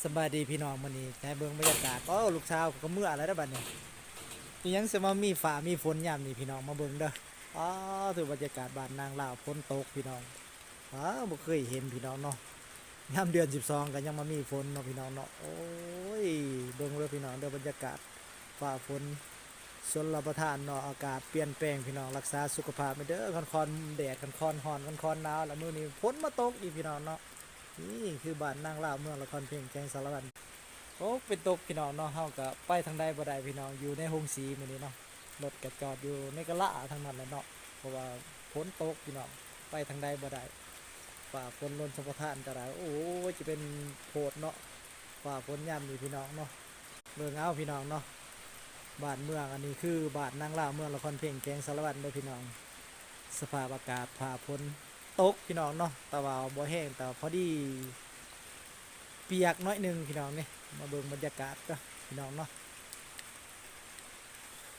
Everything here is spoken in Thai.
สบายดีพี่น้องมื้อนี้ให้เบิ่งบรรยากาศลูกสาวก็เมื่ออะไรได้อบัดนี้อีหยังสิมามีฟ้ามีฝนยามนี้พี่น้องมาเบิ่งเด้ออ๋อถือบรรยากาศบ้านนางลาวฝนตกพี่น้องบ่เคยเห็นพี่น้องเนาะยามเดือน12ก็ยังมามีฝนเนาะพี่น้องเนาะโอ้ยเบิ่งเด้อพี่น้องเด้อบรรยากาศฟ้าฝนชลประทานเนาะอากาศเปลี่ยนแปลงพี่น้องรักษาสุขภาพไว้เด้อค่อนๆแดดค่อนๆร้อนค่อนๆหนาวแล้วมื้อนี้ฝนมาตกอีกพี่น้องเนาะนี่คือบ้านนางลาวเมืองละครเพียงแจ้งสารวัตร โอ้เป็นตกพี่น้องเนาะเฮาก็ไปทางใดบ่ได้พี่น้องอยู่ในโรงสีมื้อนี้เนาะรถก็จอดอยู่ในกะละทางนั้นแหละเนาะเพราะว่าฝนตกพี่น้องไปทางใดบ่ได้ฝ่าฝนล้นสะพานก็ได้โอ้ยจะเป็นโพดเนาะฝ่าฝนยามนี้พี่น้องเนาะเบิ่งเอาพี่น้องเนาะบ้านเมืองอันนี้คือบ้านนางลาวเมืองละครเพ่งแกงสารวัตรเด้อพี่น้องสภาพอากาศผ่าฝนตกพี่น้องเนาะแต่ว่าบ่แห้งแต่พอดีเปียกน้อยหนึงพี่น้องนี่มาเบิ่งบรรยากาศก็พี่น้องเนาะ